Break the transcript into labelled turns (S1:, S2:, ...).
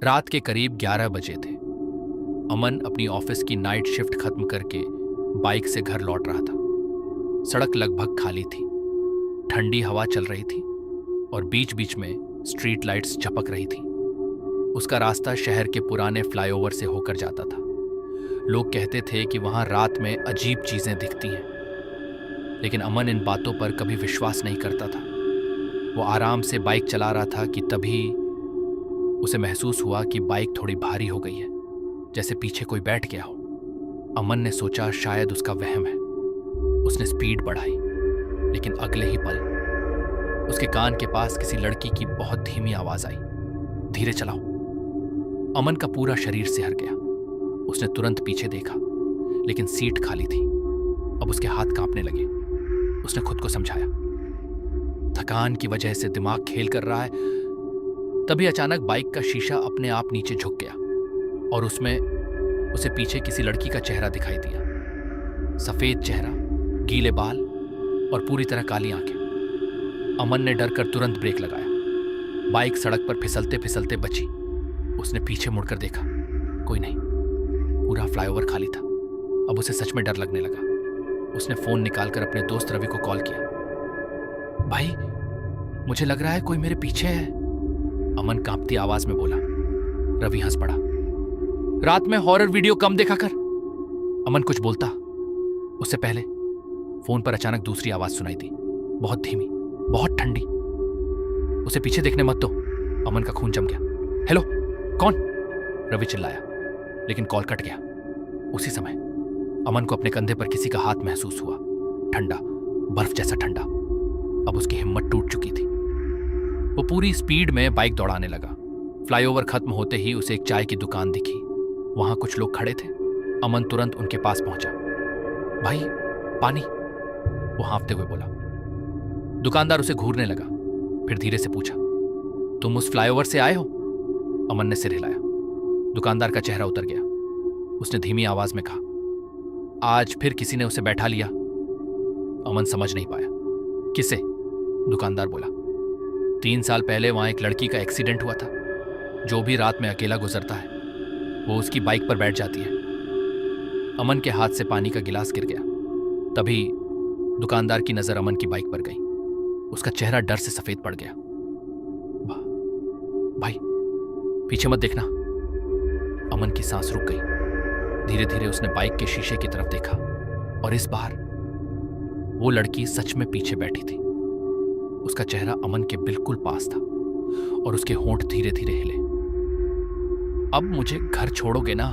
S1: रात के करीब 11 बजे थे। अमन अपनी ऑफिस की नाइट शिफ्ट खत्म करके बाइक से घर लौट रहा था। सड़क लगभग खाली थी, ठंडी हवा चल रही थी और बीच बीच में स्ट्रीट लाइट्स झपक रही थी। उसका रास्ता शहर के पुराने फ्लाईओवर से होकर जाता था। लोग कहते थे कि वहां रात में अजीब चीजें दिखती हैं, लेकिन अमन इन बातों पर कभी विश्वास नहीं करता था। वो आराम से बाइक चला रहा था कि तभी उसे महसूस हुआ कि बाइक थोड़ी भारी हो गई है, जैसे पीछे कोई बैठ गया हो। अमन ने सोचा शायद उसका वहम है। उसने स्पीड बढ़ाई, लेकिन अगले ही पल उसके कान के पास किसी लड़की की बहुत धीमी आवाज आई, धीरे चलाओ। अमन का पूरा शरीर सिहर गया। उसने तुरंत पीछे देखा, लेकिन सीट खाली थी। अब उसके हाथ कांपने लगे। उसने खुद को समझाया, थकान की वजह से दिमाग खेल कर रहा है। तभी अचानक बाइक का शीशा अपने आप नीचे झुक गया और उसमें उसे पीछे किसी लड़की का चेहरा दिखाई दिया। सफेद चेहरा, गीले बाल और पूरी तरह काली आंखें। अमन ने डर कर तुरंत ब्रेक लगाया। बाइक सड़क पर फिसलते फिसलते बची। उसने पीछे मुड़कर देखा, कोई नहीं। पूरा फ्लाईओवर खाली था। अब उसे सच में डर लगने लगा। उसने फोन निकालकर अपने दोस्त रवि को कॉल किया। भाई, मुझे लग रहा है कोई मेरे पीछे है, अमन कांपती आवाज में बोला। रवि हंस पड़ा। रात में हॉरर वीडियो कम देखा कर। अमन कुछ बोलता, उससे पहले फोन पर अचानक दूसरी आवाज सुनाई दी, बहुत धीमी, बहुत ठंडी। उसे पीछे देखने मत दो। अमन का खून जम गया। हेलो, कौन? रवि चिल्लाया, लेकिन कॉल कट गया। उसी समय अमन को अपने कंधे पर किसी का हाथ महसूस हुआ, ठंडा, बर्फ जैसा ठंडा। अब उसकी हिम्मत टूट चुकी थी। वो पूरी स्पीड में बाइक दौड़ाने लगा। फ्लाईओवर खत्म होते ही उसे एक चाय की दुकान दिखी। वहां कुछ लोग खड़े थे। अमन तुरंत उनके पास पहुंचा। भाई, पानी, वो हाँफते हुए बोला। दुकानदार उसे घूरने लगा, फिर धीरे से पूछा, तुम उस फ्लाईओवर से आए हो? अमन ने सिर हिलाया। दुकानदार का चेहरा उतर गया। उसने धीमी आवाज में कहा, आज फिर किसी ने उसे बैठा लिया। अमन समझ नहीं पाया। किसे? दुकानदार बोला। 3 साल पहले वहां एक लड़की का एक्सीडेंट हुआ था। जो भी रात में अकेला गुजरता है, वो उसकी बाइक पर बैठ जाती है। अमन के हाथ से पानी का गिलास गिर गया। तभी दुकानदार की नजर अमन की बाइक पर गई। उसका चेहरा डर से सफेद पड़ गया। भाई, पीछे मत देखना। अमन की सांस रुक गई। धीरे धीरे उसने बाइक के शीशे की तरफ देखा और इस बार वो लड़की सच में पीछे बैठी थी। उसका चेहरा अमन के बिल्कुल पास था और उसके होंठ धीरे धीरे हिले। अब मुझे घर छोड़ोगे ना?